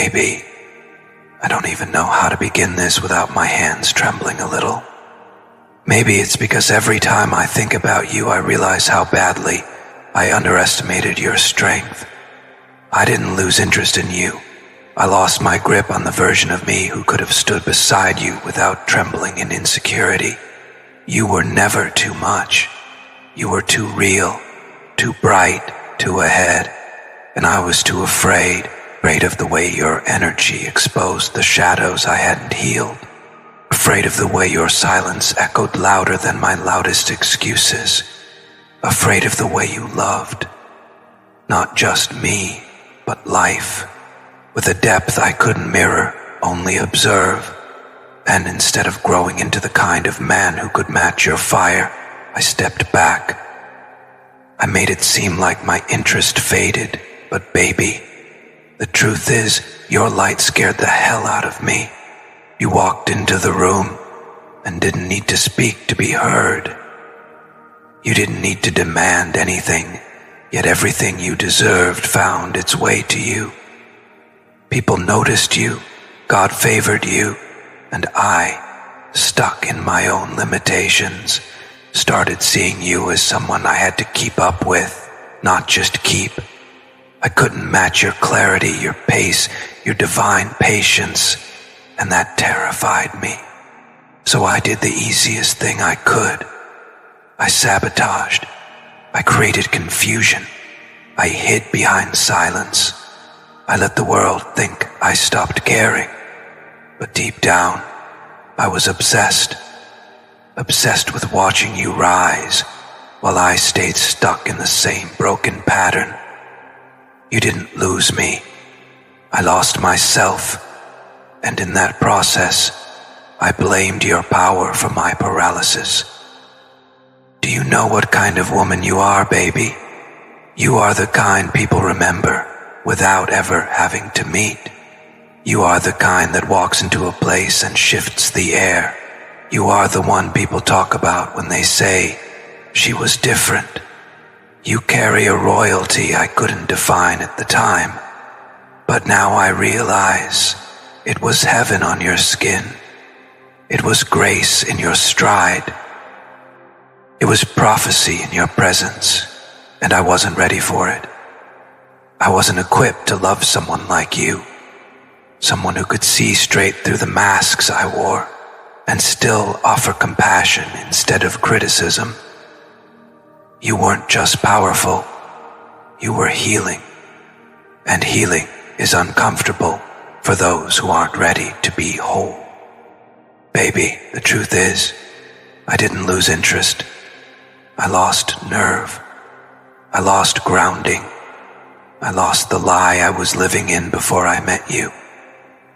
Baby, I don't even know how to begin this without my hands trembling a little. Maybe it's because every time I think about you, I realize how badly I underestimated your strength. I didn't lose interest in you. I lost my grip on the version of me who could have stood beside you without trembling in insecurity. You were never too much. You were too real, too bright, too ahead, and I was too afraid of the way your energy exposed the shadows I hadn't healed, afraid of the way your silence echoed louder than my loudest excuses, afraid of the way you loved, not just me, but life, with a depth I couldn't mirror, only observe. And instead of growing into the kind of man who could match your fire, I stepped back. I made it seem like my interest faded, but baby, the truth is, your light scared the hell out of me. You walked into the room and didn't need to speak to be heard. You didn't need to demand anything, yet everything you deserved found its way to you. People noticed you, God favored you, and I, stuck in my own limitations, started seeing you as someone I had to keep up with, not just keep. I couldn't match your clarity, your pace, your divine patience, and that terrified me. So I did the easiest thing I could. I sabotaged. I created confusion. I hid behind silence. I let the world think I stopped caring. But deep down, I was obsessed with watching you rise, while I stayed stuck in the same broken pattern. You didn't lose me. I lost myself, and in that process, I blamed your power for my paralysis. Do you know what kind of woman you are, baby? You are the kind people remember without ever having to meet. You are the kind that walks into a place and shifts the air. You are the one people talk about when they say, she was different. You carry a royalty I couldn't define at the time, but now I realize it was heaven on your skin. It was grace in your stride. It was prophecy in your presence, and I wasn't ready for it. I wasn't equipped to love someone like you, someone who could see straight through the masks I wore and still offer compassion instead of criticism. You weren't just powerful, you were healing, and healing is uncomfortable for those who aren't ready to be whole. Baby, the truth is, I didn't lose interest. I lost nerve. I lost grounding. I lost the lie I was living in before I met you.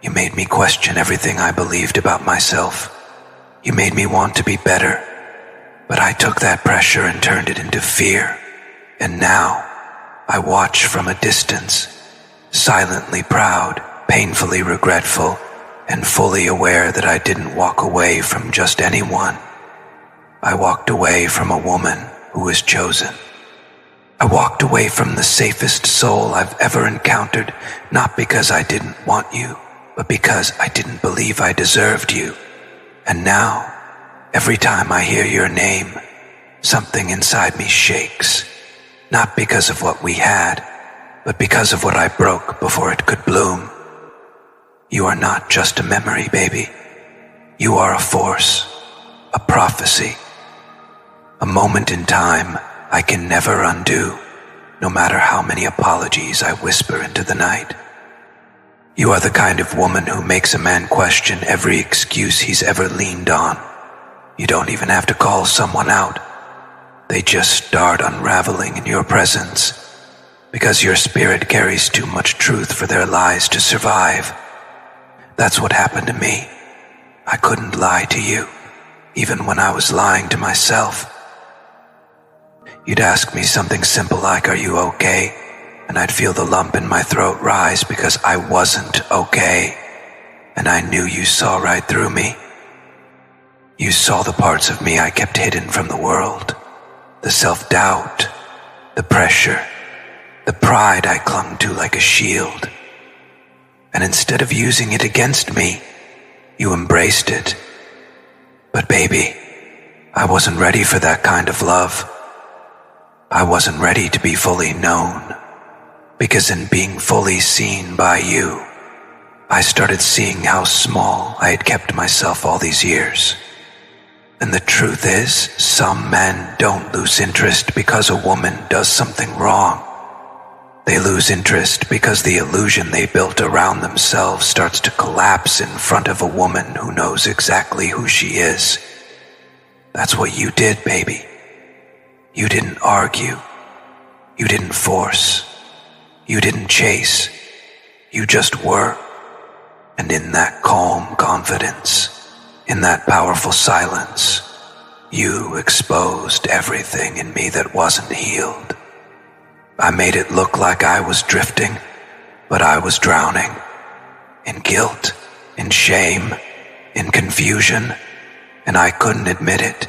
You made me question everything I believed about myself. You made me want to be better. But I took that pressure and turned it into fear. And now, I watch from a distance, silently proud, painfully regretful, and fully aware that I didn't walk away from just anyone. I walked away from a woman who was chosen. I walked away from the safest soul I've ever encountered, not because I didn't want you, but because I didn't believe I deserved you. And now, every time I hear your name, something inside me shakes, not because of what we had, but because of what I broke before it could bloom. You are not just a memory, baby. You are a force, a prophecy, a moment in time I can never undo, no matter how many apologies I whisper into the night. You are the kind of woman who makes a man question every excuse he's ever leaned on. You don't even have to call someone out. They just start unraveling in your presence, because your spirit carries too much truth for their lies to survive. That's what happened to me. I couldn't lie to you, even when I was lying to myself. You'd ask me something simple like, "Are you okay?" And I'd feel the lump in my throat rise because I wasn't okay. And I knew you saw right through me. You saw the parts of me I kept hidden from the world, the self-doubt, the pressure, the pride I clung to like a shield. And instead of using it against me, you embraced it. But baby, I wasn't ready for that kind of love. I wasn't ready to be fully known, because in being fully seen by you, I started seeing how small I had kept myself all these years. And the truth is, some men don't lose interest because a woman does something wrong. They lose interest because the illusion they built around themselves starts to collapse in front of a woman who knows exactly who she is. That's what you did, baby. You didn't argue. You didn't force. You didn't chase. You just were. And in that calm confidence, in that powerful silence, you exposed everything in me that wasn't healed. I made it look like I was drifting, but I was drowning. In guilt, in shame, in confusion, and I couldn't admit it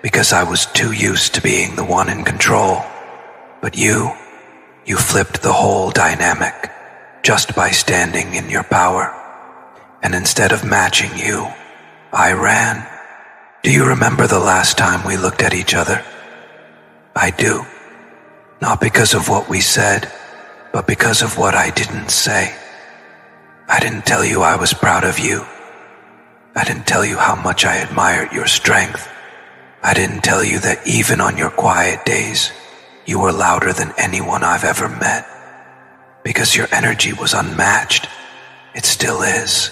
because I was too used to being the one in control. But you flipped the whole dynamic just by standing in your power. And instead of matching you, I ran. Do you remember the last time we looked at each other? I do. Not because of what we said, but because of what I didn't say. I didn't tell you I was proud of you. I didn't tell you how much I admired your strength. I didn't tell you that even on your quiet days, you were louder than anyone I've ever met. Because your energy was unmatched. It still is.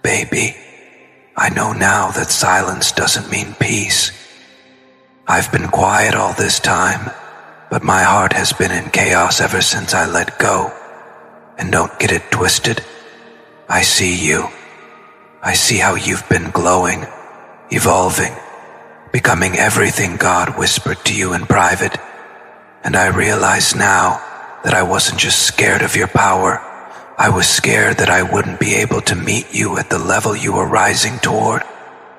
Baby, I know now that silence doesn't mean peace. I've been quiet all this time, but my heart has been in chaos ever since I let go. And don't get it twisted. I see you. I see how you've been glowing, evolving, becoming everything God whispered to you in private. And I realize now that I wasn't just scared of your power. I was scared that I wouldn't be able to meet you at the level you were rising toward.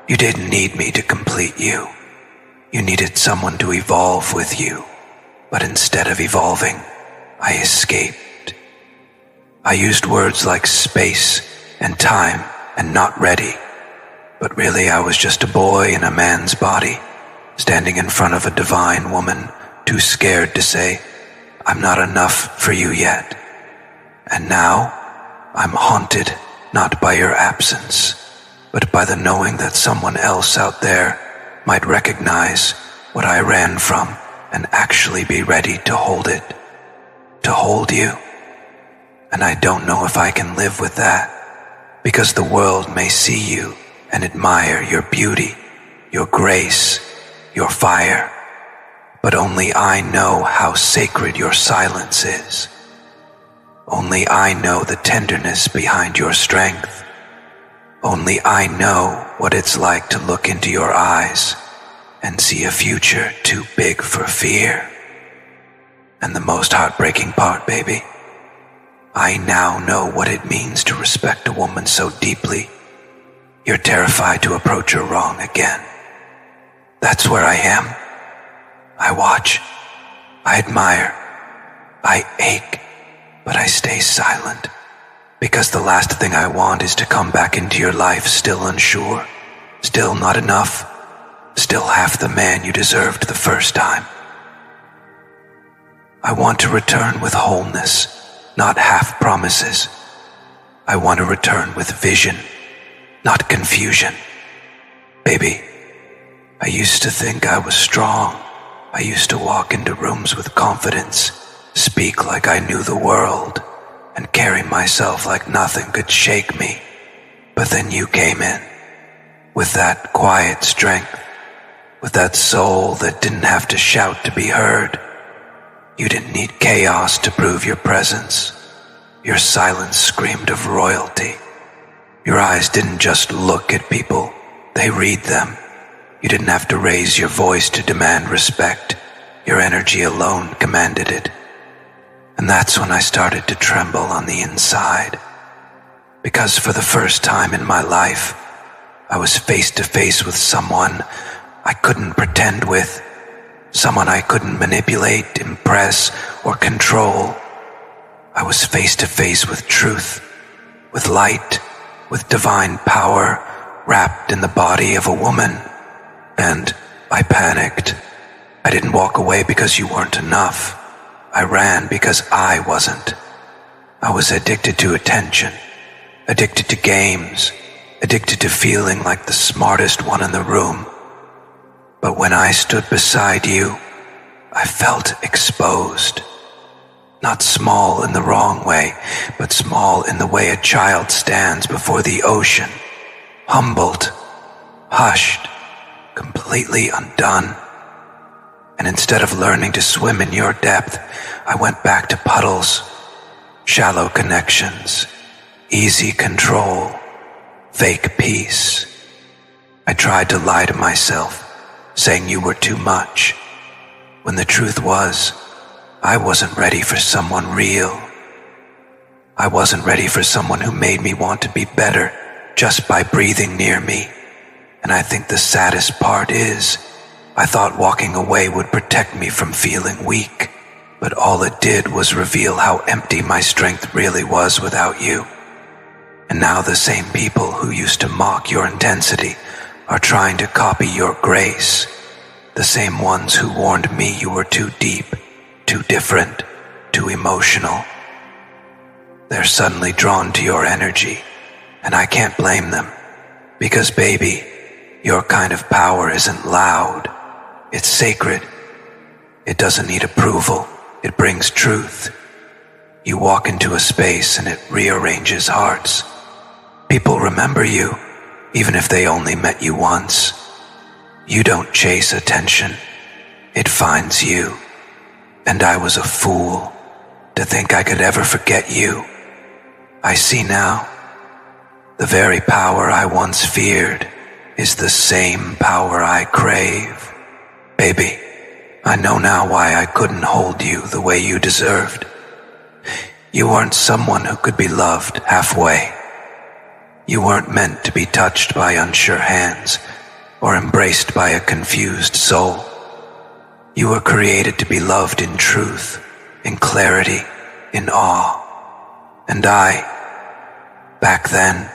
You didn't need me to complete you. You needed someone to evolve with you. But instead of evolving, I escaped. I used words like space and time and not ready. But really I was just a boy in a man's body, standing in front of a divine woman, too scared to say, I'm not enough for you yet. And now, I'm haunted not by your absence, but by the knowing that someone else out there might recognize what I ran from and actually be ready to hold it, to hold you. And I don't know if I can live with that, because the world may see you and admire your beauty, your grace, your fire, but only I know how sacred your silence is. Only I know the tenderness behind your strength. Only I know what it's like to look into your eyes and see a future too big for fear. And the most heartbreaking part, baby, I now know what it means to respect a woman so deeply. You're terrified to approach her wrong again. That's where I am. I watch. I admire. I ache. But I stay silent, because the last thing I want is to come back into your life still unsure, still not enough, still half the man you deserved the first time. I want to return with wholeness, not half promises. I want to return with vision, not confusion. Baby, I used to think I was strong. I used to walk into rooms with confidence, speak like I knew the world, and carry myself like nothing could shake me. But then you came in, with that quiet strength, with that soul that didn't have to shout to be heard. You didn't need chaos to prove your presence. Your silence screamed of royalty. Your eyes didn't just look at people, they read them. You didn't have to raise your voice to demand respect. Your energy alone commanded it. And that's when I started to tremble on the inside. Because for the first time in my life, I was face to face with someone I couldn't pretend with, someone I couldn't manipulate, impress, or control. I was face to face with truth, with light, with divine power, wrapped in the body of a woman. And I panicked. I didn't walk away because you weren't enough. I ran because I wasn't. I was addicted to attention, addicted to games, addicted to feeling like the smartest one in the room. But when I stood beside you, I felt exposed. Not small in the wrong way, but small in the way a child stands before the ocean, humbled, hushed, completely undone. And instead of learning to swim in your depth, I went back to puddles, shallow connections, easy control, fake peace. I tried to lie to myself, saying you were too much, when the truth was, I wasn't ready for someone real. I wasn't ready for someone who made me want to be better just by breathing near me. And I think the saddest part is, I thought walking away would protect me from feeling weak, but all it did was reveal how empty my strength really was without you. And now the same people who used to mock your intensity are trying to copy your grace. The same ones who warned me you were too deep, too different, too emotional. They're suddenly drawn to your energy, and I can't blame them. Because baby, your kind of power isn't loud. It's sacred. It doesn't need approval. It brings truth. You walk into a space and it rearranges hearts. People remember you, even if they only met you once. You don't chase attention. It finds you. And I was a fool to think I could ever forget you. I see now. The very power I once feared is the same power I crave. Baby, I know now why I couldn't hold you the way you deserved. You weren't someone who could be loved halfway. You weren't meant to be touched by unsure hands or embraced by a confused soul. You were created to be loved in truth, in clarity, in awe. And back then,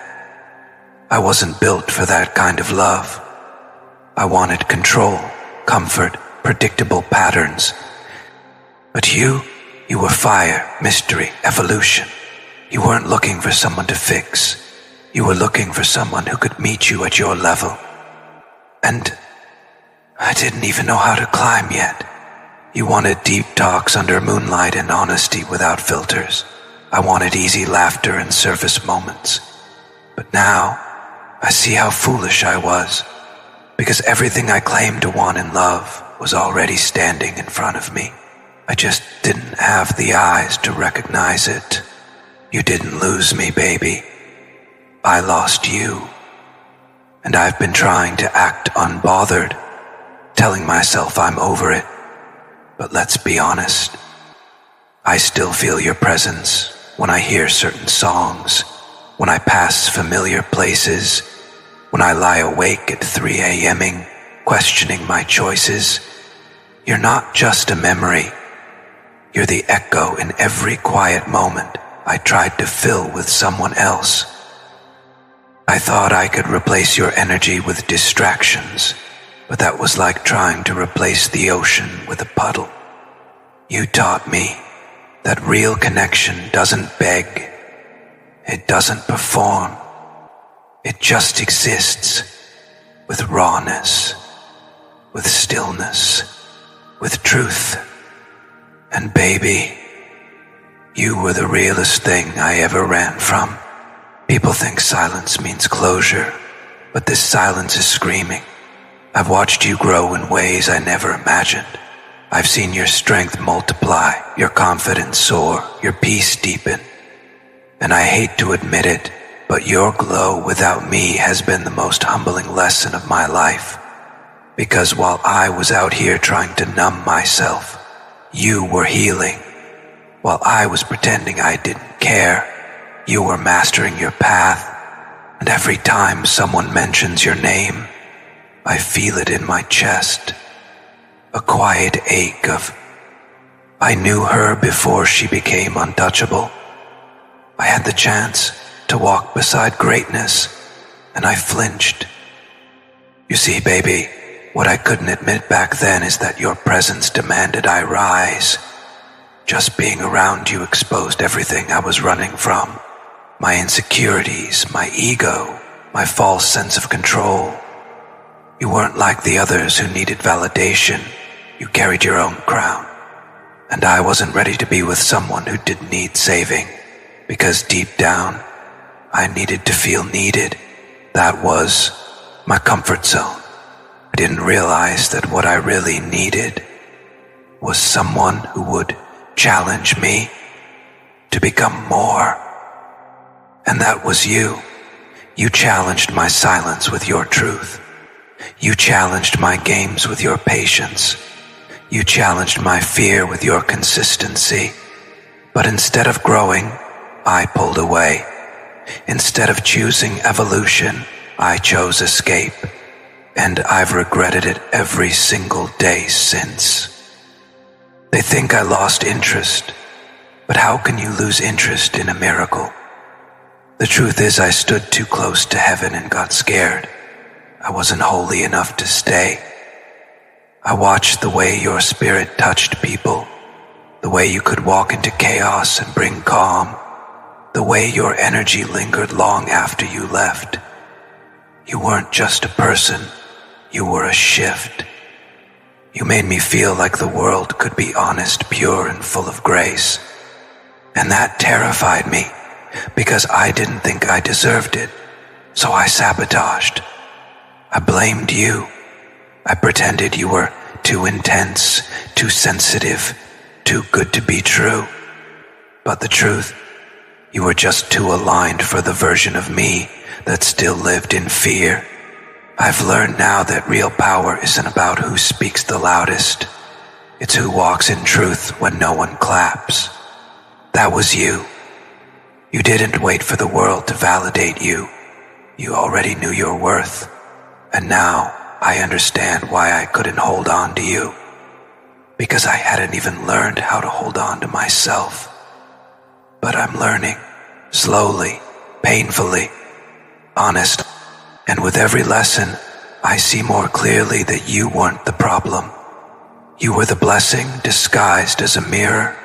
I wasn't built for that kind of love. I wanted control, comfort, predictable patterns. But you were fire, mystery, evolution. You weren't looking for someone to fix. You were looking for someone who could meet you at your level. And I didn't even know how to climb yet. You wanted deep talks under moonlight and honesty without filters. I wanted easy laughter and surface moments. But now, I see how foolish I was, because everything I claimed to want in love was already standing in front of me. I just didn't have the eyes to recognize it. You didn't lose me, baby. I lost you. And I've been trying to act unbothered, telling myself I'm over it. But let's be honest. I still feel your presence when I hear certain songs, when I pass familiar places, when I lie awake at 3 a.m.ing, questioning my choices. You're not just a memory. You're the echo in every quiet moment I tried to fill with someone else. I thought I could replace your energy with distractions, but that was like trying to replace the ocean with a puddle. You taught me that real connection doesn't beg. It doesn't perform. It just exists with rawness, with stillness, with truth. And baby, you were the realest thing I ever ran from. People think silence means closure, but this silence is screaming. I've watched you grow in ways I never imagined. I've seen your strength multiply, your confidence soar, your peace deepen. And I hate to admit it, but your glow without me has been the most humbling lesson of my life. Because while I was out here trying to numb myself, you were healing. While I was pretending I didn't care, you were mastering your path. And every time someone mentions your name, I feel it in my chest. A quiet ache of, I knew her before she became untouchable. I had the chance to walk beside greatness, and I flinched. You see, baby, what I couldn't admit back then is that your presence demanded I rise. Just being around you exposed everything I was running from. My insecurities, my ego, my false sense of control. You weren't like the others who needed validation. You carried your own crown. And I wasn't ready to be with someone who didn't need saving, because deep down, I needed to feel needed. That was my comfort zone. I didn't realize that what I really needed was someone who would challenge me to become more. And that was you. You challenged my silence with your truth. You challenged my games with your patience. You challenged my fear with your consistency. But instead of growing, I pulled away. Instead of choosing evolution, I chose escape. And I've regretted it every single day since. They think I lost interest, but how can you lose interest in a miracle? The truth is I stood too close to heaven and got scared. I wasn't holy enough to stay. I watched the way your spirit touched people, the way you could walk into chaos and bring calm, the way your energy lingered long after you left. You weren't just a person, you were a shift. You made me feel like the world could be honest, pure, and full of grace. And that terrified me, because I didn't think I deserved it, so I sabotaged. I blamed you. I pretended you were too intense, too sensitive, too good to be true. But the truth, you were just too aligned for the version of me that still lived in fear. I've learned now that real power isn't about who speaks the loudest. It's who walks in truth when no one claps. That was you. You didn't wait for the world to validate you. You already knew your worth. And now I understand why I couldn't hold on to you. Because I hadn't even learned how to hold on to myself. But I'm learning, slowly, painfully, honest. And with every lesson, I see more clearly that you weren't the problem. You were the blessing disguised as a mirror.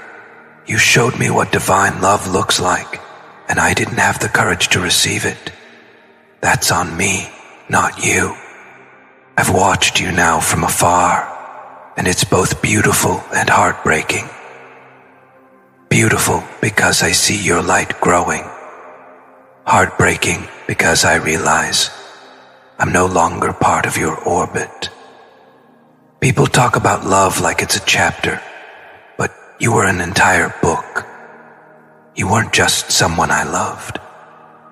You showed me what divine love looks like, and I didn't have the courage to receive it. That's on me, not you. I've watched you now from afar, and it's both beautiful and heartbreaking. Beautiful because I see your light growing. Heartbreaking because I realize I'm no longer part of your orbit. People talk about love like it's a chapter, but you were an entire book. You weren't just someone I loved.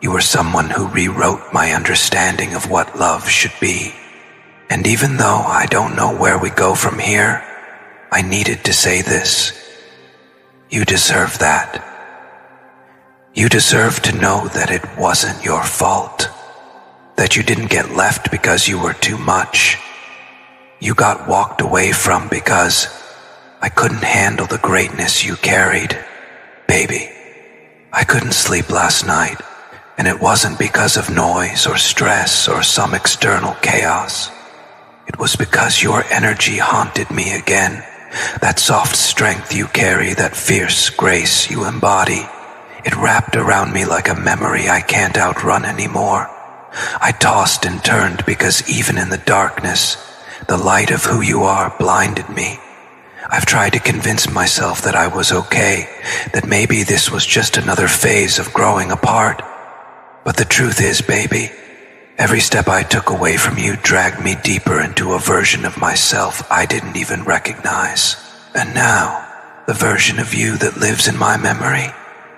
You were someone who rewrote my understanding of what love should be. And even though I don't know where we go from here, I needed to say this. You deserve that. You deserve to know that it wasn't your fault. That you didn't get left because you were too much. You got walked away from because I couldn't handle the greatness you carried. Baby, I couldn't sleep last night, and it wasn't because of noise or stress or some external chaos. It was because your energy haunted me again. That soft strength you carry, that fierce grace you embody. It wrapped around me like a memory I can't outrun anymore. I tossed and turned because even in the darkness, the light of who you are blinded me. I've tried to convince myself that I was okay, that maybe this was just another phase of growing apart. But the truth is, baby, every step I took away from you dragged me deeper into a version of myself I didn't even recognize. And now, the version of you that lives in my memory,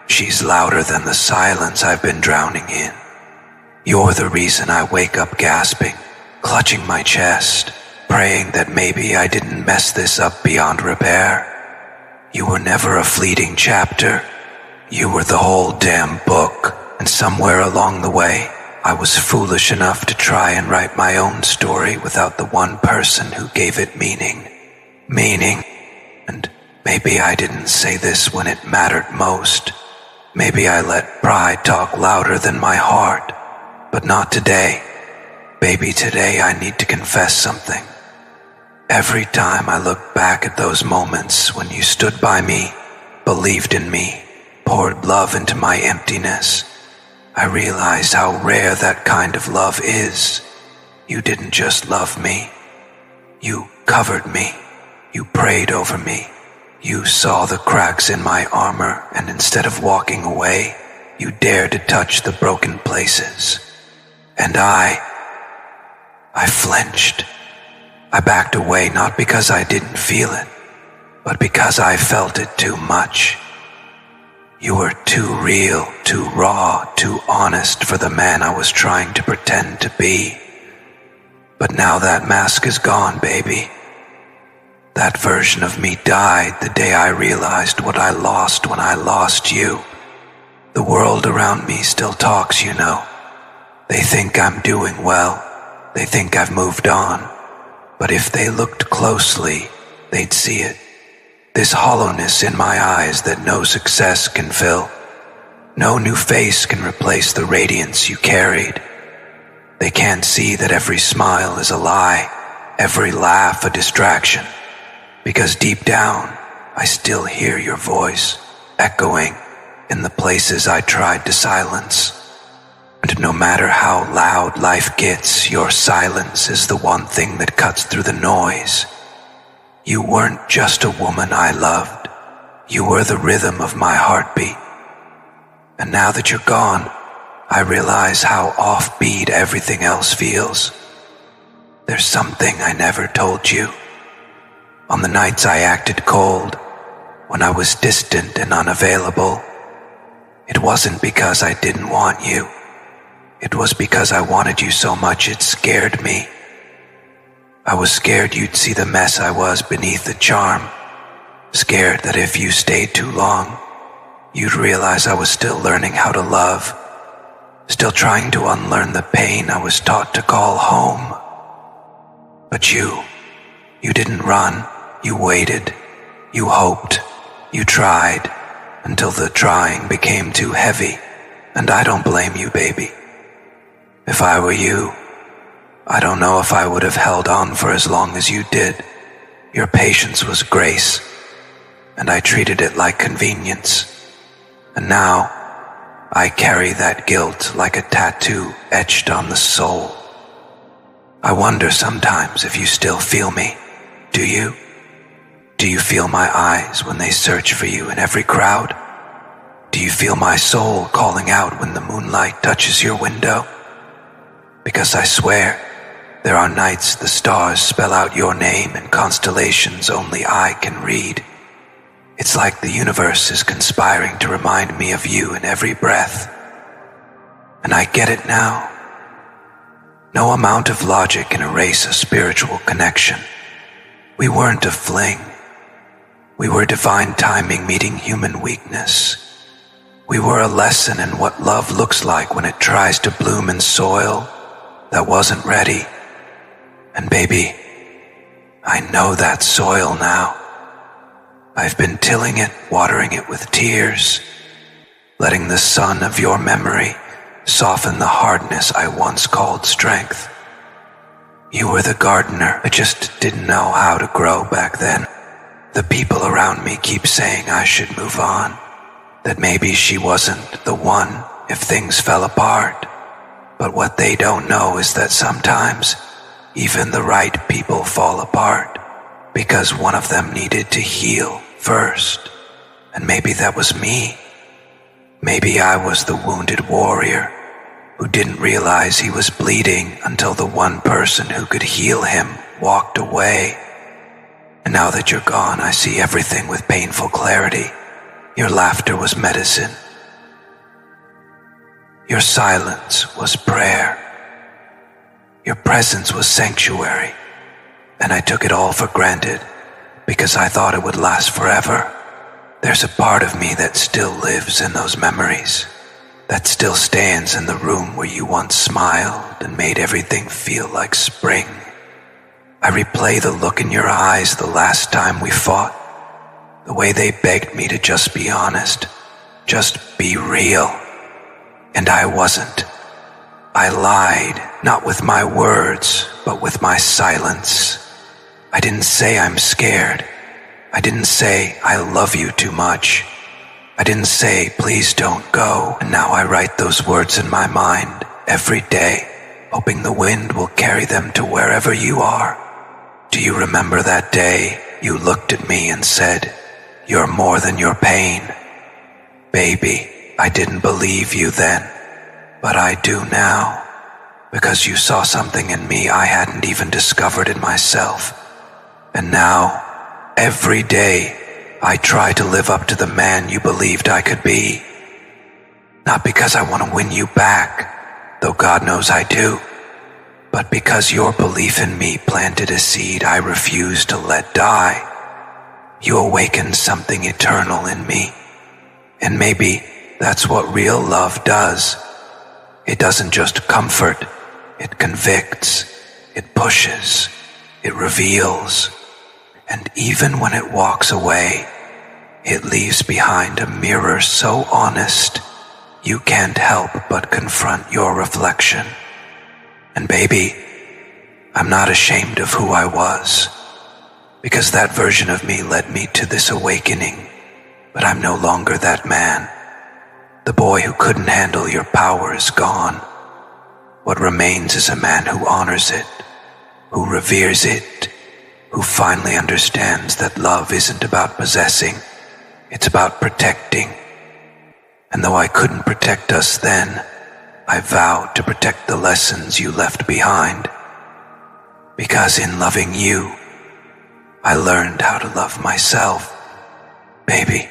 she's louder than the silence I've been drowning in. You're the reason I wake up gasping, clutching my chest, praying that maybe I didn't mess this up beyond repair. You were never a fleeting chapter. You were the whole damn book, and somewhere along the way, I was foolish enough to try and write my own story without the one person who gave it meaning. Meaning. And maybe I didn't say this when it mattered most. Maybe I let pride talk louder than my heart, but not today. Baby, today I need to confess something. Every time I look back at those moments when you stood by me, believed in me, poured love into my emptiness, I realize how rare that kind of love is. You didn't just love me. You covered me. You prayed over me. You saw the cracks in my armor, and instead of walking away, you dared to touch the broken places. And I flinched. I backed away not because I didn't feel it, but because I felt it too much. You were too real, too raw, too honest for the man I was trying to pretend to be. But now that mask is gone, baby. That version of me died the day I realized what I lost when I lost you. The world around me still talks, you know. They think I'm doing well. They think I've moved on. But if they looked closely, they'd see it. This hollowness in my eyes that no success can fill. No new face can replace the radiance you carried. They can't see that every smile is a lie, every laugh a distraction. Because deep down, I still hear your voice, echoing in the places I tried to silence. And no matter how loud life gets, your silence is the one thing that cuts through the noise. You weren't just a woman I loved. You were the rhythm of my heartbeat. And now that you're gone, I realize how offbeat everything else feels. There's something I never told you. On the nights I acted cold, when I was distant and unavailable, it wasn't because I didn't want you. It was because I wanted you so much it scared me. I was scared you'd see the mess I was beneath the charm. Scared that if you stayed too long, you'd realize I was still learning how to love. Still trying to unlearn the pain I was taught to call home. But you didn't run. You waited. You hoped. You tried until the trying became too heavy. And I don't blame you, baby. If I were you, I don't know if I would have held on for as long as you did. Your patience was grace, and I treated it like convenience. And now, I carry that guilt like a tattoo etched on the soul. I wonder sometimes if you still feel me. Do you? Do you feel my eyes when they search for you in every crowd? Do you feel my soul calling out when the moonlight touches your window? Because I swear, there are nights the stars spell out your name in constellations only I can read. It's like the universe is conspiring to remind me of you in every breath. And I get it now. No amount of logic can erase a spiritual connection. We weren't a fling. We were divine timing meeting human weakness. We were a lesson in what love looks like when it tries to bloom in soil that wasn't ready. And baby, I know that soil now. I've been tilling it, watering it with tears, letting the sun of your memory soften the hardness I once called strength. You were the gardener that just didn't know how to grow back then. The people around me keep saying I should move on, that maybe she wasn't the one if things fell apart. But what they don't know is that sometimes even the right people fall apart because one of them needed to heal first. And maybe that was me. Maybe I was the wounded warrior who didn't realize he was bleeding until the one person who could heal him walked away. And now that you're gone, I see everything with painful clarity. Your laughter was medicine. Your silence was prayer. Your presence was sanctuary. And I took it all for granted because I thought it would last forever. There's a part of me that still lives in those memories, that still stands in the room where you once smiled and made everything feel like spring. I replay the look in your eyes the last time we fought, the way they begged me to just be honest, Just be real. And I wasn't. I lied, not with my words, but with my silence. I didn't say I'm scared. I didn't say I love you too much. I didn't say please don't go. And now I write those words in my mind every day, hoping the wind will carry them to wherever you are. Do you remember that day you looked at me and said, "You're more than your pain"? Baby, I didn't believe you then, but I do now, because you saw something in me I hadn't even discovered in myself. And now, every day, I try to live up to the man you believed I could be. Not because I want to win you back, though God knows I do, but because your belief in me planted a seed I refuse to let die. You awakened something eternal in me, and maybe that's what real love does. It doesn't just comfort, it convicts, it pushes, it reveals, and even when it walks away, it leaves behind a mirror so honest, you can't help but confront your reflection. And baby, I'm not ashamed of who I was, because that version of me led me to this awakening, but I'm no longer that man. The boy who couldn't handle your power is gone. What remains is a man who honors it, who reveres it, who finally understands that love isn't about possessing, it's about protecting. And though I couldn't protect us then, I vowed to protect the lessons you left behind. Because in loving you, I learned how to love myself, baby.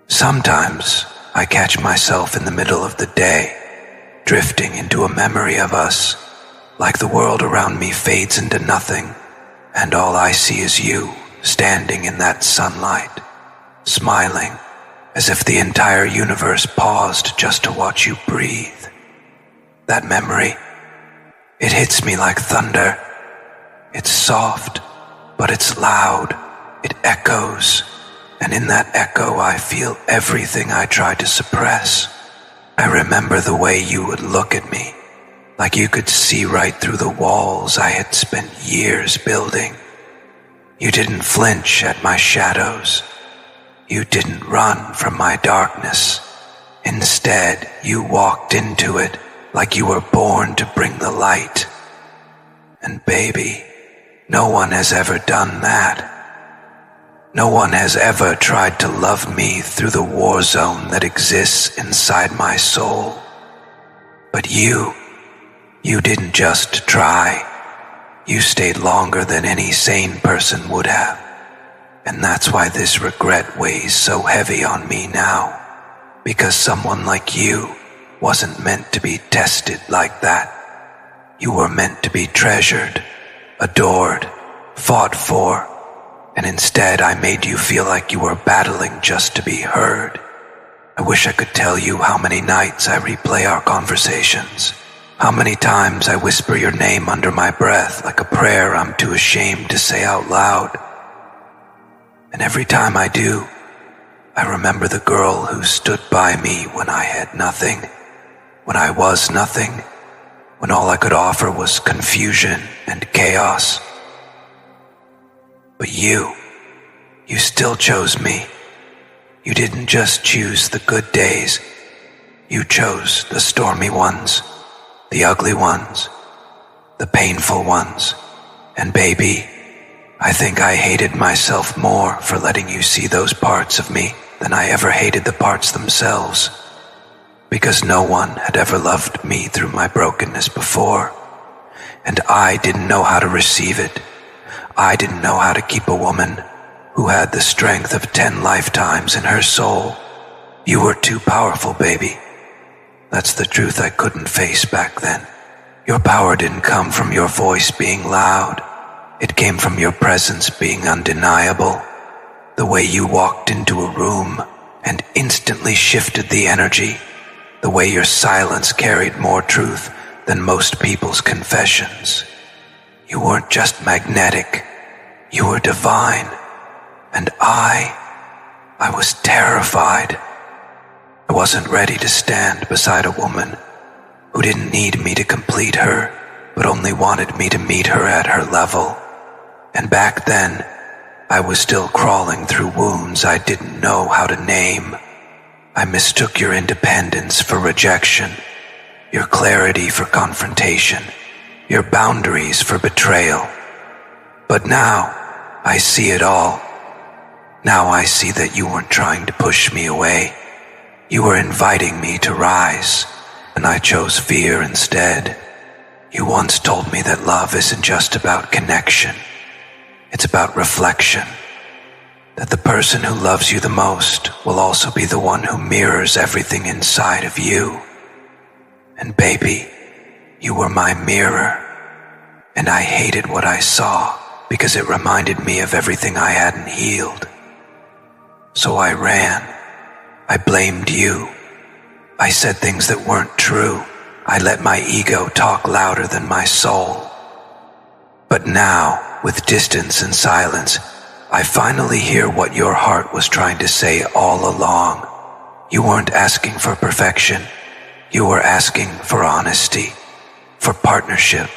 Sometimes I catch myself in the middle of the day, drifting into a memory of us, like the world around me fades into nothing, and all I see is you, standing in that sunlight, smiling, as if the entire universe paused just to watch you breathe. That memory, it hits me like thunder. It's soft, but it's loud. It echoes, and in that echo I feel everything I tried to suppress. I remember the way you would look at me, like you could see right through the walls I had spent years building. You didn't flinch at my shadows. You didn't run from my darkness. Instead, you walked into it like you were born to bring the light. And baby, no one has ever done that. No one has ever tried to love me through the war zone that exists inside my soul. But you didn't just try. You stayed longer than any sane person would have. And that's why this regret weighs so heavy on me now. Because someone like you wasn't meant to be tested like that. You were meant to be treasured, adored, fought for, and instead I made you feel like you were battling just to be heard. I wish I could tell you how many nights I replay our conversations, how many times I whisper your name under my breath like a prayer I'm too ashamed to say out loud. And every time I do, I remember the girl who stood by me when I had nothing, when I was nothing, when all I could offer was confusion and chaos. But you still chose me. You didn't just choose the good days. You chose the stormy ones, the ugly ones, the painful ones. And baby, I think I hated myself more for letting you see those parts of me than I ever hated the parts themselves. Because no one had ever loved me through my brokenness before, and I didn't know how to receive it. I didn't know how to keep a woman who had the strength of 10 lifetimes in her soul. You were too powerful, baby. That's the truth I couldn't face back then. Your power didn't come from your voice being loud. It came from your presence being undeniable. The way you walked into a room and instantly shifted the energy. The way your silence carried more truth than most people's confessions. You weren't just magnetic. You were divine. And I I was terrified. I wasn't ready to stand beside a woman who didn't need me to complete her, but only wanted me to meet her at her level. And back then, I was still crawling through wounds I didn't know how to name. I mistook your independence for rejection, your clarity for confrontation, your boundaries for betrayal. But now, I see it all. Now I see that you weren't trying to push me away. You were inviting me to rise, and I chose fear instead. You once told me that love isn't just about connection. It's about reflection. That the person who loves you the most will also be the one who mirrors everything inside of you. And baby, you were my mirror. And I hated what I saw because it reminded me of everything I hadn't healed. So I ran. I blamed you. I said things that weren't true. I let my ego talk louder than my soul. But now, with distance and silence, I finally hear what your heart was trying to say all along. You weren't asking for perfection. You were asking for honesty, for partnership,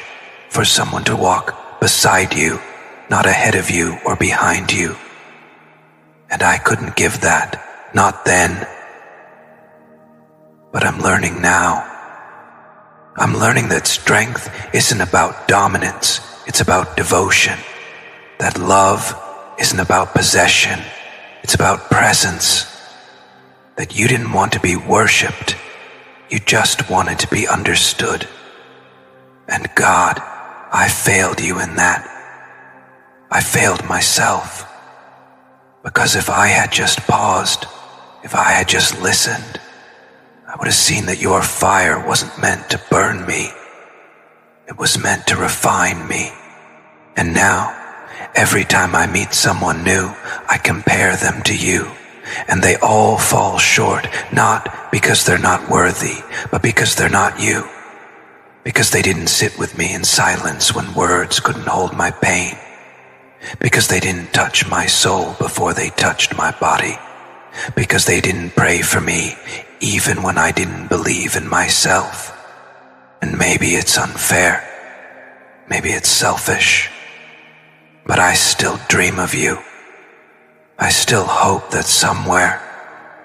for someone to walk beside you, not ahead of you or behind you. And I couldn't give that, not then. But I'm learning now. I'm learning that strength isn't about dominance, it's about devotion. That love isn't about possession, it's about presence. That you didn't want to be worshipped, you just wanted to be understood. And God, I failed you in that. I failed myself. Because if I had just paused, if I had just listened, I would have seen that your fire wasn't meant to burn me. It was meant to refine me. And now, every time I meet someone new, I compare them to you. And they all fall short, not because they're not worthy, but because they're not you. Because they didn't sit with me in silence when words couldn't hold my pain. Because they didn't touch my soul before they touched my body. Because they didn't pray for me even when I didn't believe in myself. And maybe it's unfair. Maybe it's selfish. But I still dream of you. I still hope that somewhere,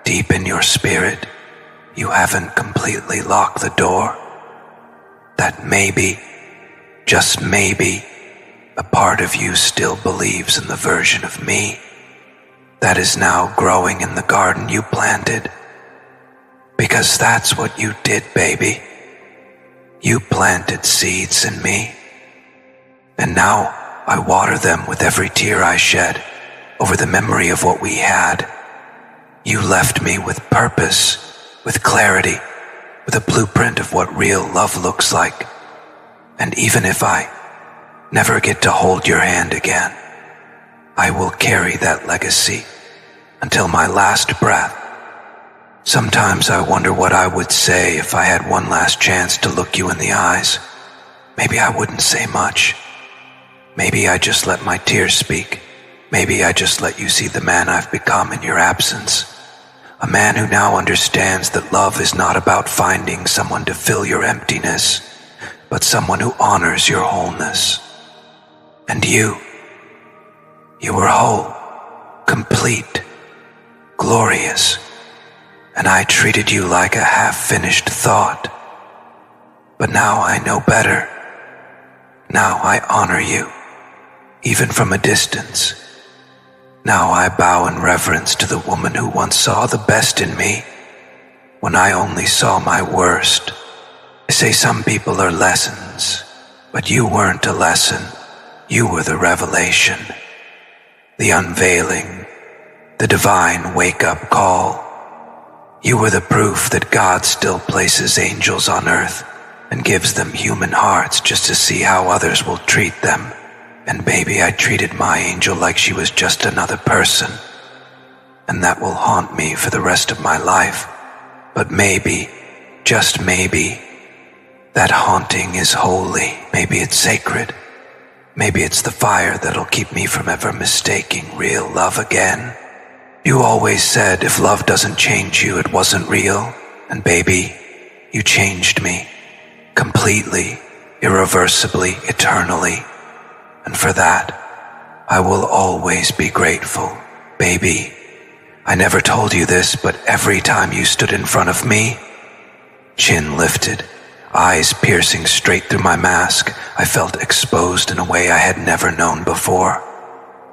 deep in your spirit, you haven't completely locked the door. That maybe, just maybe, a part of you still believes in the version of me that is now growing in the garden you planted. Because that's what you did, baby. You planted seeds in me. And now I water them with every tear I shed over the memory of what we had. You left me with purpose, with clarity, with a blueprint of what real love looks like. And even if I never get to hold your hand again, I will carry that legacy until my last breath. Sometimes I wonder what I would say if I had one last chance to look you in the eyes. Maybe I wouldn't say much. Maybe I just let my tears speak. Maybe I just let you see the man I've become in your absence. A man who now understands that love is not about finding someone to fill your emptiness, but someone who honors your wholeness. And you were whole, complete, glorious, and I treated you like a half-finished thought. But now I know better. Now I honor you, even from a distance. Now I bow in reverence to the woman who once saw the best in me when I only saw my worst. I say some people are lessons, but you weren't a lesson. You were the revelation, the unveiling, the divine wake-up call. You were the proof that God still places angels on earth and gives them human hearts just to see how others will treat them. And baby, I treated my angel like she was just another person. And that will haunt me for the rest of my life. But maybe, just maybe, that haunting is holy. Maybe it's sacred. Maybe it's the fire that'll keep me from ever mistaking real love again. You always said if love doesn't change you, it wasn't real. And baby, you changed me. Completely, irreversibly, eternally. And for that, I will always be grateful. Baby, I never told you this, but every time you stood in front of me, chin lifted, eyes piercing straight through my mask, I felt exposed in a way I had never known before.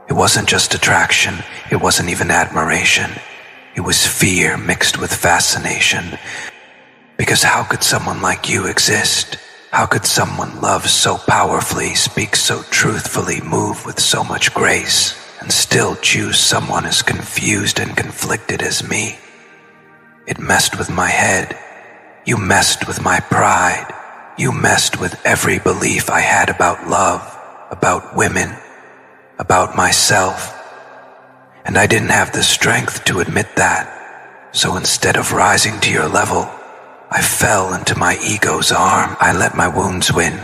It wasn't just attraction, it wasn't even admiration. It was fear mixed with fascination. Because how could someone like you exist? How could someone love so powerfully, speak so truthfully, move with so much grace, and still choose someone as confused and conflicted as me? It messed with my head. You messed with my pride. You messed with every belief I had about love, about women, about myself. And I didn't have the strength to admit that. So instead of rising to your level, I fell into my ego's arm. I let my wounds win.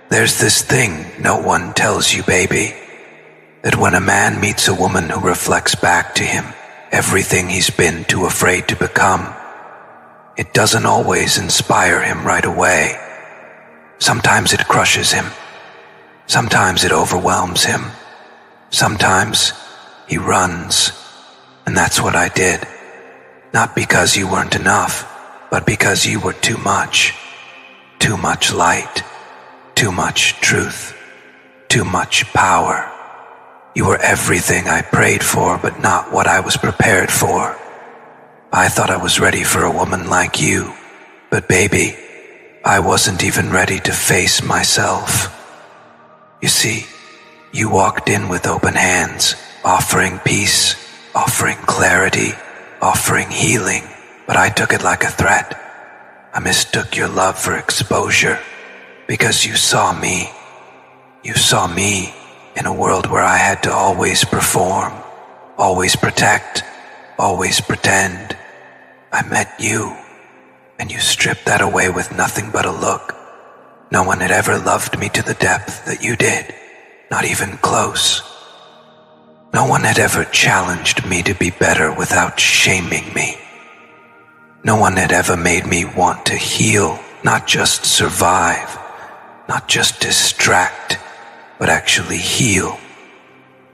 There's this thing no one tells you, baby, that when a man meets a woman who reflects back to him everything he's been too afraid to become, it doesn't always inspire him right away. Sometimes it crushes him. Sometimes it overwhelms him. Sometimes he runs. And that's what I did. Not because you weren't enough, but because you were too much. Too much light. Too much truth. Too much power. You were everything I prayed for, but not what I was prepared for. I thought I was ready for a woman like you, but baby, I wasn't even ready to face myself. You see, you walked in with open hands, offering peace, offering clarity, offering healing, but I took it like a threat. I mistook your love for exposure, because you saw me. You saw me in a world where I had to always perform, always protect, always pretend. I met you, and you stripped that away with nothing but a look. No one had ever loved me to the depth that you did, not even close. No one had ever challenged me to be better without shaming me. No one had ever made me want to heal, not just survive, not just distract, but actually heal.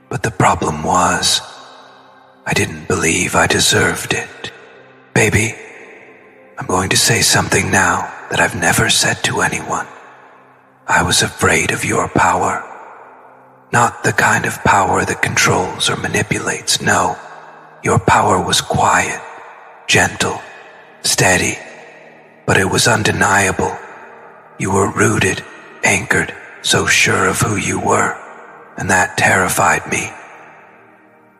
But the problem was, I didn't believe I deserved it. Baby, I'm going to say something now that I've never said to anyone. I was afraid of your power. Not the kind of power that controls or manipulates, no. Your power was quiet, gentle, steady, but it was undeniable. You were rooted, anchored, so sure of who you were, and that terrified me.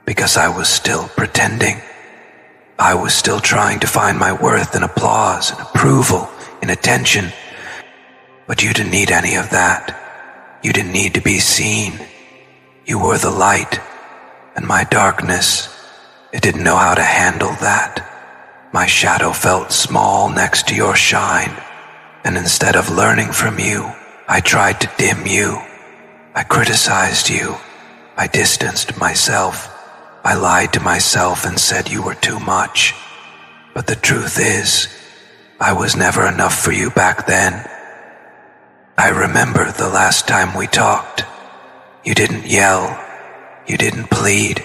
Because I was still pretending. I was still trying to find my worth in applause, in approval, in attention. But you didn't need any of that. You didn't need to be seen. You were the light, and my darkness, it didn't know how to handle that. My shadow felt small next to your shine, and instead of learning from you, I tried to dim you. I criticized you. I distanced myself. I lied to myself and said you were too much. But the truth is, I was never enough for you back then. I remember the last time we talked. You didn't yell. You didn't plead.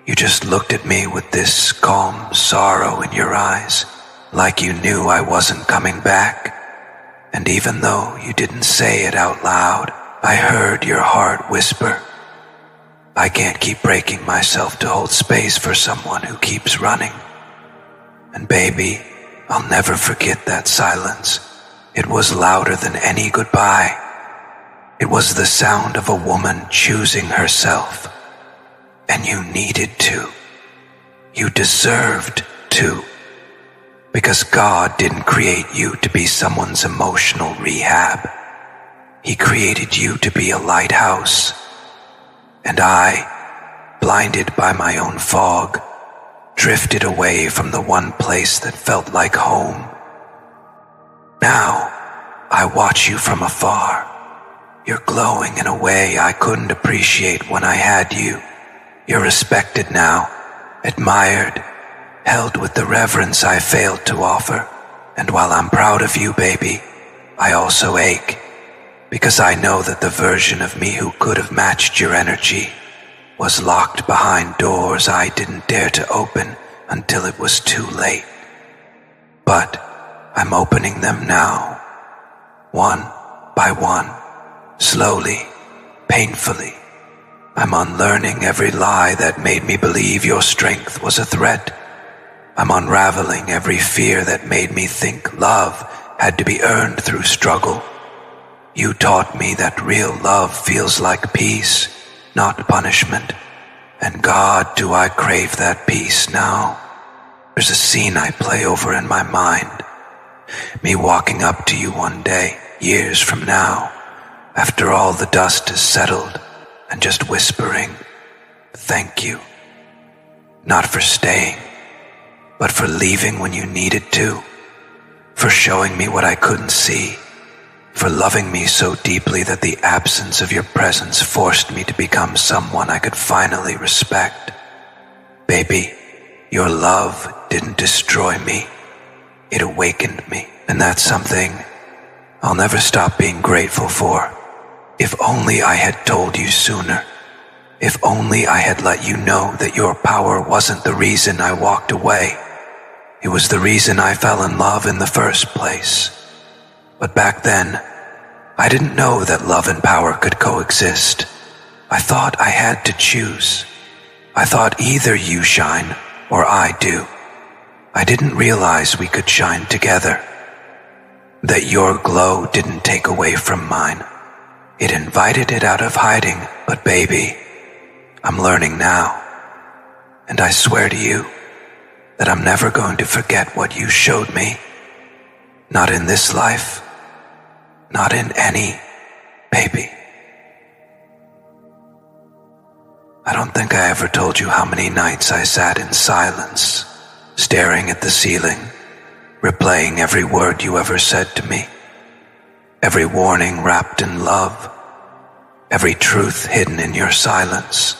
You just looked at me with this calm sorrow in your eyes, like you knew I wasn't coming back. And even though you didn't say it out loud, I heard your heart whisper, I can't keep breaking myself to hold space for someone who keeps running. And baby, I'll never forget that silence. It was louder than any goodbye. It was the sound of a woman choosing herself. And you needed to. You deserved to. Because God didn't create you to be someone's emotional rehab. He created you to be a lighthouse. And I, blinded by my own fog, drifted away from the one place that felt like home. Now, I watch you from afar. You're glowing in a way I couldn't appreciate when I had you. You're respected now, admired, held with the reverence I failed to offer. And while I'm proud of you, baby, I also ache, because I know that the version of me who could have matched your energy was locked behind doors I didn't dare to open until it was too late. But I'm opening them now, one by one, slowly, painfully. I'm unlearning every lie that made me believe your strength was a threat. I'm unraveling every fear that made me think love had to be earned through struggle. You taught me that real love feels like peace, not punishment. And God, do I crave that peace now. There's a scene I play over in my mind. Me walking up to you one day, years from now, after all the dust has settled, and just whispering, thank you. Not for staying, but for leaving when you needed to, for showing me what I couldn't see, for loving me so deeply that the absence of your presence forced me to become someone I could finally respect. Baby, your love didn't destroy me, it awakened me, and that's something I'll never stop being grateful for. If only I had told you sooner. If only I had let you know that your power wasn't the reason I walked away. It was the reason I fell in love in the first place. But back then, I didn't know that love and power could coexist. I thought I had to choose. I thought either you shine or I do. I didn't realize we could shine together. That your glow didn't take away from mine. It invited it out of hiding, but baby, I'm learning now. And I swear to you that I'm never going to forget what you showed me. Not in this life, not in any, baby. I don't think I ever told you how many nights I sat in silence, staring at the ceiling, replaying every word you ever said to me. Every warning wrapped in love, every truth hidden in your silence,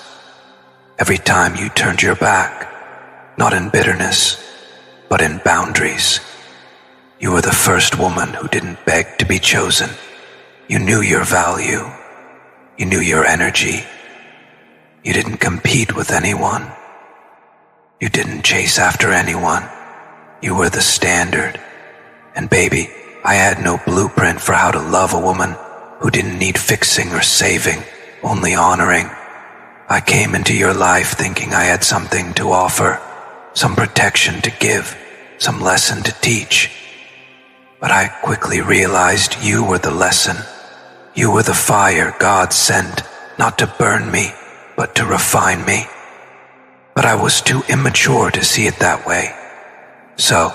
every time you turned your back, not in bitterness, but in boundaries. You were the first woman who didn't beg to be chosen. You knew your value. You knew your energy. You didn't compete with anyone. You didn't chase after anyone. You were the standard. And baby, I had no blueprint for how to love a woman who didn't need fixing or saving, only honoring. I came into your life thinking I had something to offer, some protection to give, some lesson to teach. But I quickly realized you were the lesson. You were the fire God sent, not to burn me, but to refine me. But I was too immature to see it that way. So,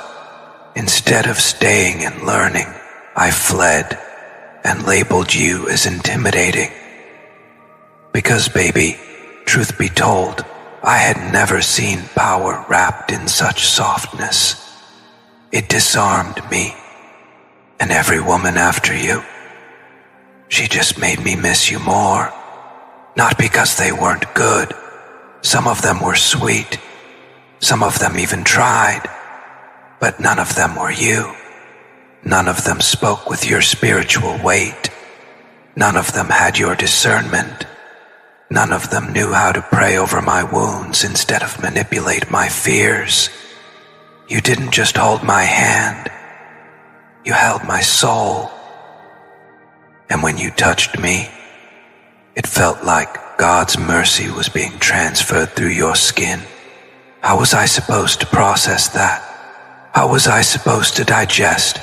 instead of staying and learning, I fled and labeled you as intimidating. Because, baby, truth be told, I had never seen power wrapped in such softness. It disarmed me, and every woman after you. She just made me miss you more. Not because they weren't good. Some of them were sweet. Some of them even tried. But none of them were you. None of them spoke with your spiritual weight. None of them had your discernment. None of them knew how to pray over my wounds instead of manipulate my fears. You didn't just hold my hand. You held my soul. And when you touched me, it felt like God's mercy was being transferred through your skin. How was I supposed to process that? How was I supposed to digest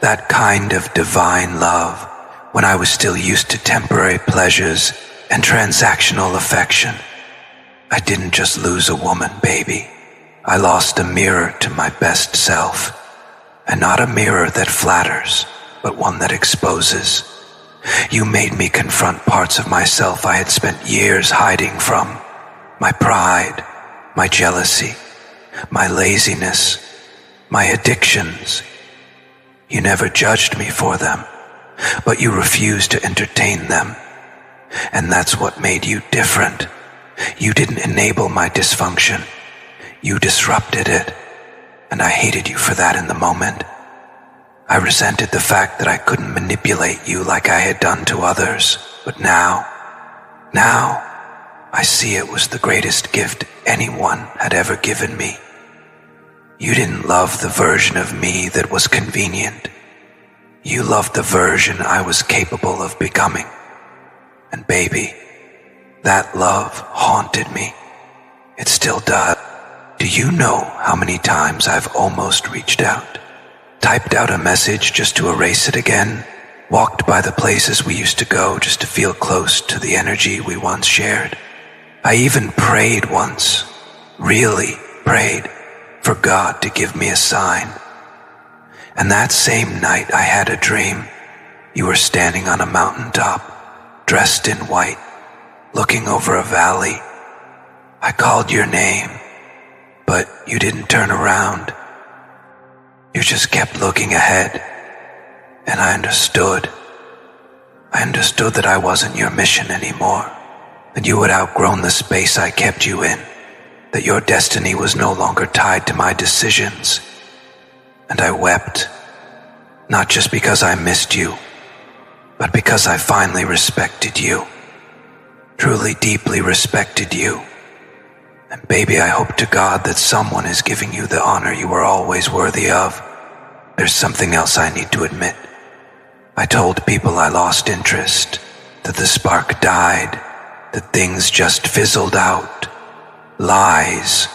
that kind of divine love when I was still used to temporary pleasures and transactional affection? I didn't just lose a woman, baby. I lost a mirror to my best self. And not a mirror that flatters, but one that exposes. You made me confront parts of myself I had spent years hiding from. My pride, my jealousy, my laziness, my addictions. You never judged me for them, but you refused to entertain them. And that's what made you different. You didn't enable my dysfunction. You disrupted it, and I hated you for that in the moment. I resented the fact that I couldn't manipulate you like I had done to others, but now, I see it was the greatest gift anyone had ever given me. You didn't love the version of me that was convenient. You loved the version I was capable of becoming. And baby, that love haunted me. It still does. Do you know how many times I've almost reached out, typed out a message just to erase it again, walked by the places we used to go just to feel close to the energy we once shared? I even prayed once, really prayed, for God to give me a sign. And that same night I had a dream. You were standing on a mountaintop, dressed in white, looking over a valley. I called your name, but you didn't turn around. You just kept looking ahead, and I understood. I understood that I wasn't your mission anymore, that you had outgrown the space I kept you in, that your destiny was no longer tied to my decisions. And I wept, not just because I missed you, but because I finally respected you, truly deeply respected you. And baby, I hope to God that someone is giving you the honor you were always worthy of. There's something else I need to admit. I told people I lost interest, that the spark died, that things just fizzled out. Lies,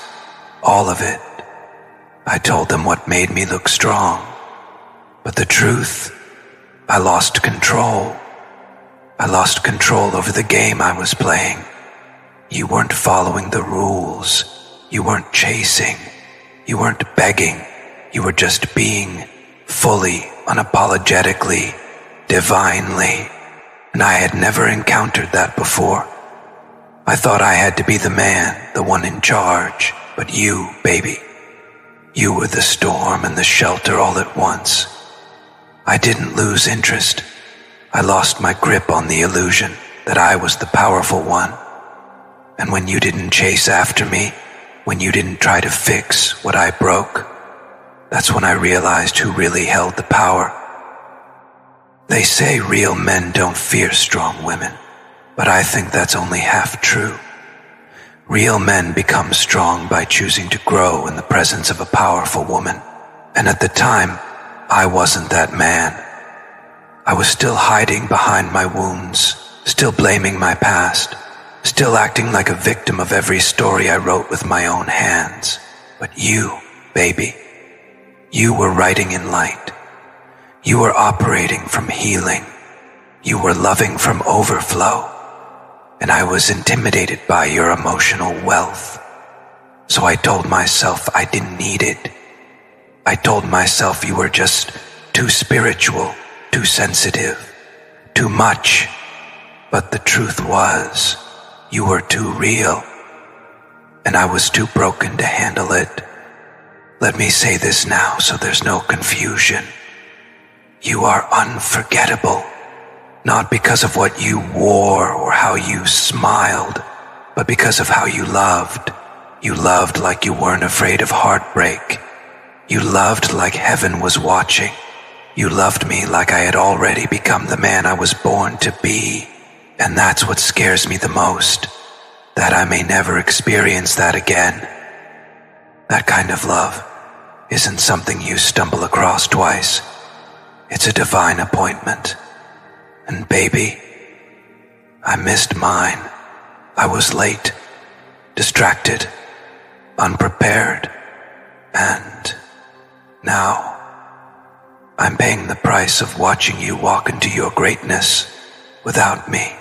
all of it. I told them what made me look strong. But the truth, I lost control. I lost control over the game I was playing. You weren't following the rules. You weren't chasing. You weren't begging. You were just being fully, unapologetically, divinely. And I had never encountered that before. I thought I had to be the man, the one in charge. But you, baby, you were the storm and the shelter all at once. I didn't lose interest. I lost my grip on the illusion that I was the powerful one. And when you didn't chase after me, when you didn't try to fix what I broke, that's when I realized who really held the power. They say real men don't fear strong women, but I think that's only half true. Real men become strong by choosing to grow in the presence of a powerful woman. And at the time, I wasn't that man. I was still hiding behind my wounds, still blaming my past, still acting like a victim of every story I wrote with my own hands. But you, baby, you were writing in light. You were operating from healing. You were loving from overflow. And I was intimidated by your emotional wealth. So I told myself I didn't need it. I told myself you were just too spiritual, too sensitive, too much. But the truth was, you were too real. And I was too broken to handle it. Let me say this now so there's no confusion. You are unforgettable. Not because of what you wore or how you smiled, but because of how you loved. You loved like you weren't afraid of heartbreak. You loved like heaven was watching. You loved me like I had already become the man I was born to be. And that's what scares me the most, that I may never experience that again. That kind of love isn't something you stumble across twice. It's a divine appointment. And baby, I missed mine. I was late, distracted, unprepared, and now I'm paying the price of watching you walk into your greatness without me.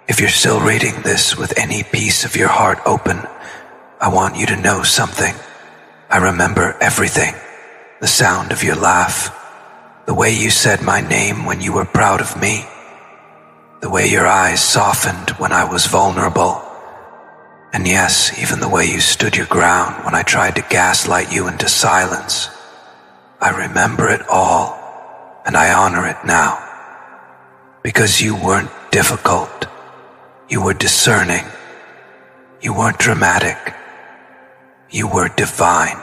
If you're still reading this with any piece of your heart open, I want you to know something. I remember everything. The sound of your laugh, the way you said my name when you were proud of me, the way your eyes softened when I was vulnerable, and yes, even the way you stood your ground when I tried to gaslight you into silence. I remember it all, and I honor it now. Because you weren't difficult. You were discerning. You weren't dramatic. You were divine.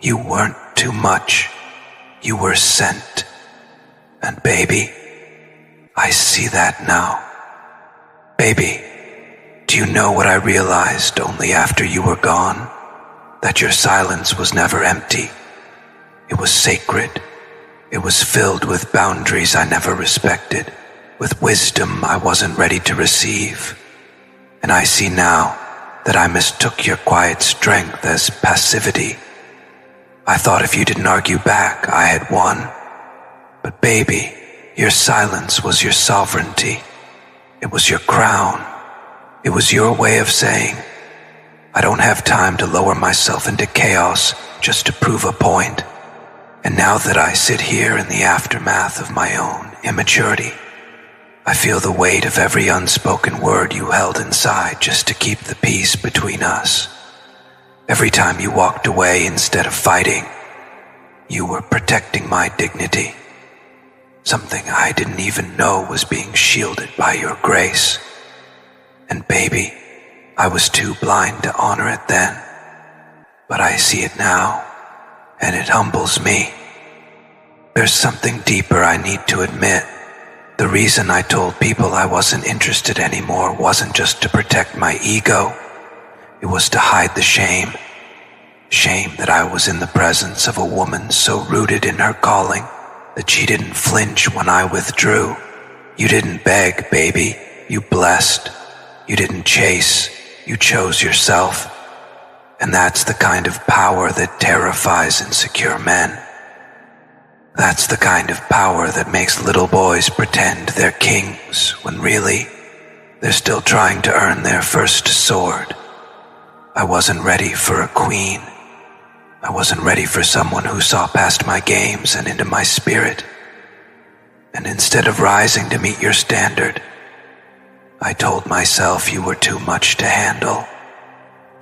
You weren't too much. You were sent. And baby, I see that now. Baby, do you know what I realized only after you were gone? That your silence was never empty. It was sacred. It was filled with boundaries I never respected, with wisdom I wasn't ready to receive. And I see now that I mistook your quiet strength as passivity. I thought if you didn't argue back, I had won. But baby, your silence was your sovereignty. It was your crown. It was your way of saying, I don't have time to lower myself into chaos just to prove a point. And now that I sit here in the aftermath of my own immaturity, I feel the weight of every unspoken word you held inside just to keep the peace between us. Every time you walked away instead of fighting, you were protecting my dignity. Something I didn't even know was being shielded by your grace. And baby, I was too blind to honor it then. But I see it now, and it humbles me. There's something deeper I need to admit. The reason I told people I wasn't interested anymore wasn't just to protect my ego. It was to hide the shame. Shame that I was in the presence of a woman so rooted in her calling that she didn't flinch when I withdrew. You didn't beg, baby. You blessed. You didn't chase. You chose yourself. And that's the kind of power that terrifies insecure men. That's the kind of power that makes little boys pretend they're kings when really they're still trying to earn their first sword. I wasn't ready for a queen. I wasn't ready for someone who saw past my games and into my spirit. And instead of rising to meet your standard, I told myself you were too much to handle.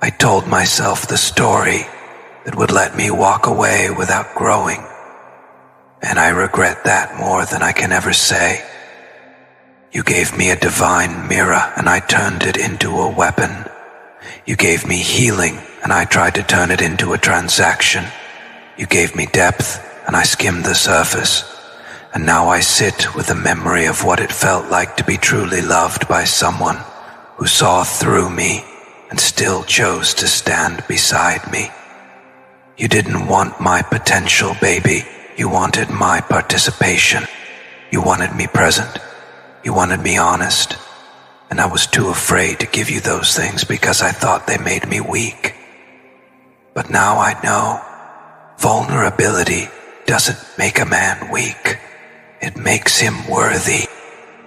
I told myself the story that would let me walk away without growing. And I regret that more than I can ever say. You gave me a divine mirror and I turned it into a weapon. You gave me healing and I tried to turn it into a transaction. You gave me depth and I skimmed the surface. And now I sit with the memory of what it felt like to be truly loved by someone who saw through me and still chose to stand beside me. You didn't want my potential, baby. You wanted my participation. You wanted me present. You wanted me honest. And I was too afraid to give you those things because I thought they made me weak. But now I know vulnerability doesn't make a man weak. It makes him worthy.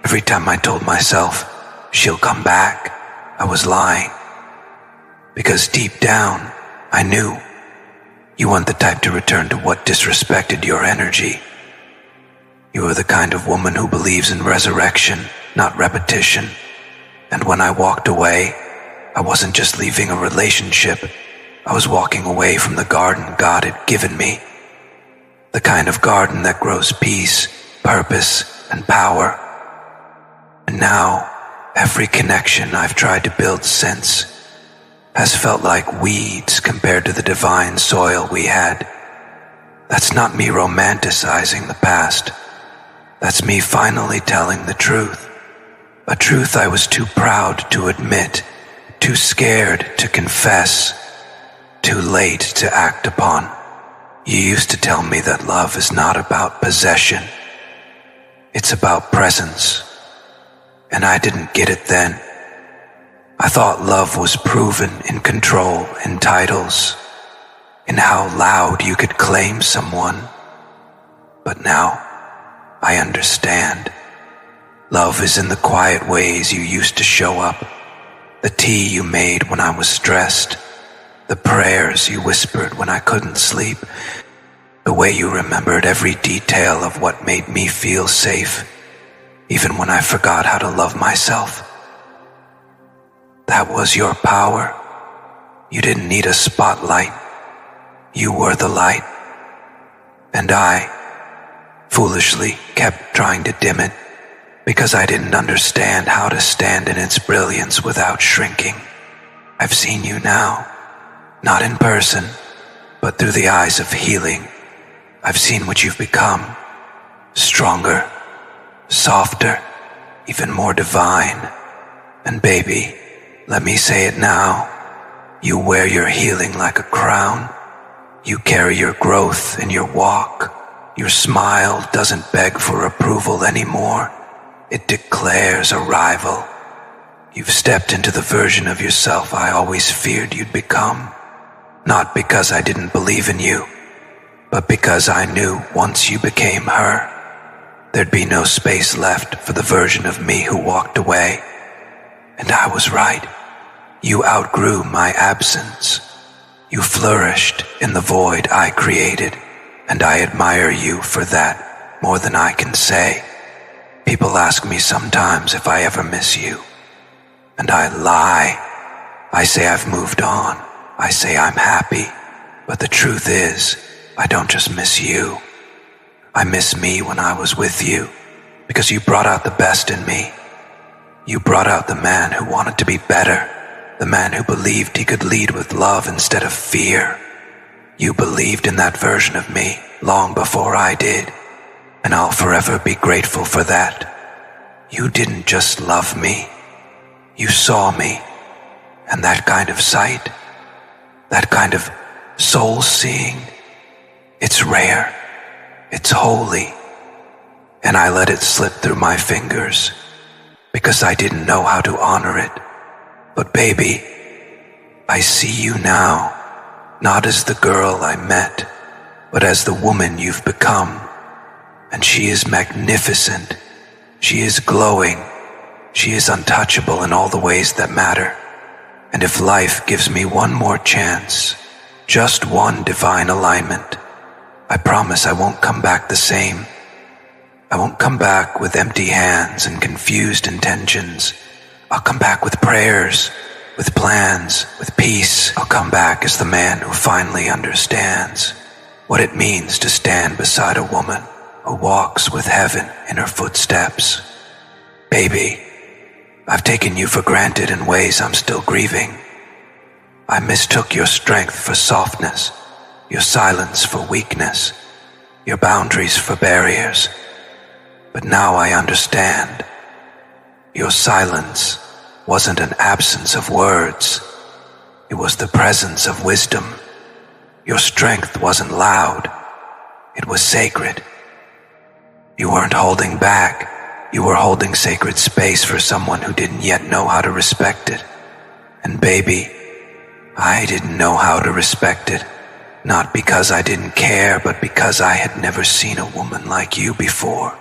Every time I told myself, she'll come back, I was lying. Because deep down, I knew you weren't the type to return to what disrespected your energy. You are the kind of woman who believes in resurrection, not repetition. And when I walked away, I wasn't just leaving a relationship. I was walking away from the garden God had given me. The kind of garden that grows peace, purpose, and power. And now, every connection I've tried to build since has felt like weeds compared to the divine soil we had. That's not me romanticizing the past. That's me finally telling the truth. A truth I was too proud to admit, too scared to confess, too late to act upon. You used to tell me that love is not about possession. It's about presence. And I didn't get it then. I thought love was proven in control, in titles, in how loud you could claim someone. But now, I understand. Love is in the quiet ways you used to show up, the tea you made when I was stressed, the prayers you whispered when I couldn't sleep, the way you remembered every detail of what made me feel safe, even when I forgot how to love myself. That was your power. You didn't need a spotlight. You were the light. And I, foolishly, kept trying to dim it because I didn't understand how to stand in its brilliance without shrinking. I've seen you now. Not in person, but through the eyes of healing. I've seen what you've become. Stronger, softer, even more divine. And baby, let me say it now. You wear your healing like a crown. You carry your growth in your walk. Your smile doesn't beg for approval anymore. It declares arrival. You've stepped into the version of yourself I always feared you'd become. Not because I didn't believe in you, but because I knew once you became her, there'd be no space left for the version of me who walked away. And I was right. You outgrew my absence. You flourished in the void I created, and I admire you for that more than I can say. People ask me sometimes if I ever miss you, and I lie. I say I've moved on. I say I'm happy, but the truth is, I don't just miss you. I miss me when I was with you, because you brought out the best in me. You brought out the man who wanted to be better, the man who believed he could lead with love instead of fear. You believed in that version of me long before I did, and I'll forever be grateful for that. You didn't just love me, you saw me, and that kind of sight, that kind of soul-seeing, it's rare, it's holy, and I let it slip through my fingers because I didn't know how to honor it. But baby, I see you now, not as the girl I met, but as the woman you've become. And she is magnificent. She is glowing. She is untouchable in all the ways that matter. And if life gives me one more chance, just one divine alignment, I promise I won't come back the same. I won't come back with empty hands and confused intentions. I'll come back with prayers, with plans, with peace. I'll come back as the man who finally understands what it means to stand beside a woman who walks with heaven in her footsteps. Baby, I've taken you for granted in ways I'm still grieving. I mistook your strength for softness, your silence for weakness, your boundaries for barriers. But now I understand. Your silence wasn't an absence of words. It was the presence of wisdom. Your strength wasn't loud. It was sacred. You weren't holding back. You were holding sacred space for someone who didn't yet know how to respect it. And baby, I didn't know how to respect it. Not because I didn't care, but because I had never seen a woman like you before.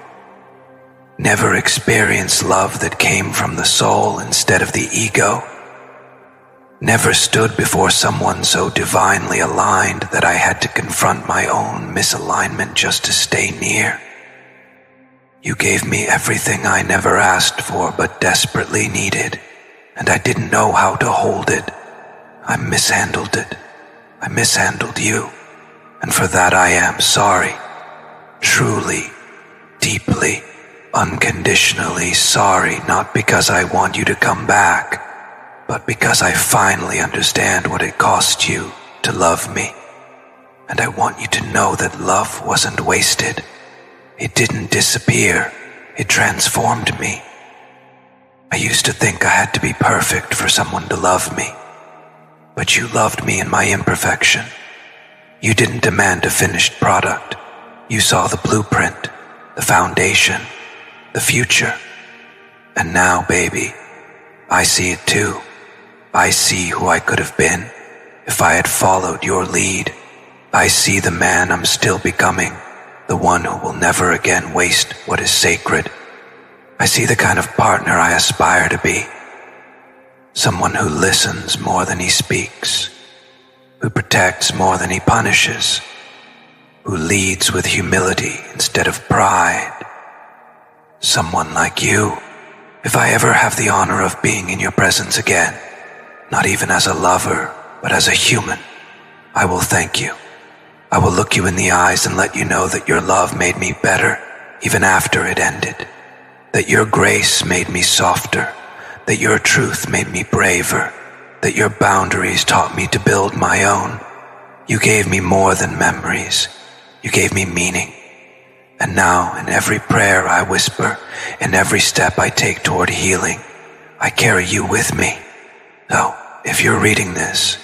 Never experienced love that came from the soul instead of the ego. Never stood before someone so divinely aligned that I had to confront my own misalignment just to stay near. You gave me everything I never asked for but desperately needed, and I didn't know how to hold it. I mishandled it. I mishandled you, and for that I am sorry. Truly, deeply, unconditionally sorry, not because I want you to come back, but because I finally understand what it cost you to love me. And I want you to know that love wasn't wasted. It didn't disappear. It transformed me. I used to think I had to be perfect for someone to love me. But you loved me in my imperfection. You didn't demand a finished product. You saw the blueprint, the foundation, the future. And now, baby, I see it too. I see who I could have been if I had followed your lead. I see the man I'm still becoming, the one who will never again waste what is sacred. I see the kind of partner I aspire to be. Someone who listens more than he speaks, who protects more than he punishes, who leads with humility instead of pride. Someone like you. If I ever have the honor of being in your presence again, not even as a lover, but as a human, I will thank you. I will look you in the eyes and let you know that your love made me better even after it ended, that your grace made me softer, that your truth made me braver, that your boundaries taught me to build my own. You gave me more than memories. You gave me meaning. And now, in every prayer I whisper, in every step I take toward healing, I carry you with me. So, if you're reading this,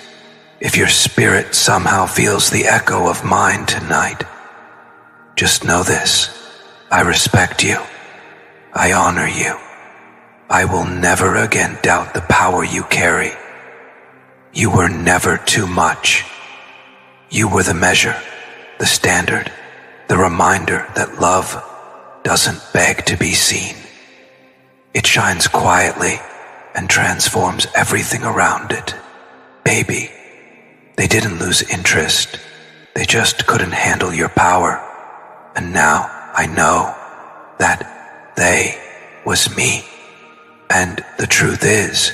if your spirit somehow feels the echo of mine tonight, just know this: I respect you. I honor you. I will never again doubt the power you carry. You were never too much. You were the measure, the standard, the reminder that love doesn't beg to be seen. It shines quietly and transforms everything around it. Baby, they didn't lose interest. They just couldn't handle your power. And now I know that they was me. And the truth is,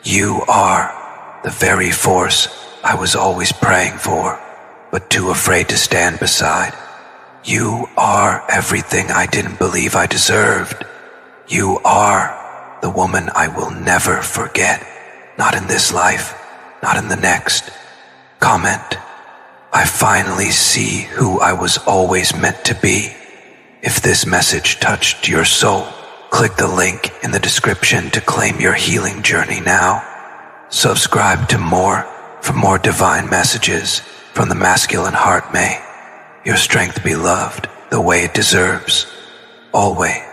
you are the very force I was always praying for, but too afraid to stand beside. You are everything I didn't believe I deserved. You are the woman I will never forget. Not in this life, not in the next. Comment: I finally see who I was always meant to be. If this message touched your soul, click the link in the description to claim your healing journey now. Subscribe to for more divine messages from the masculine heart. May your strength be loved the way it deserves, always.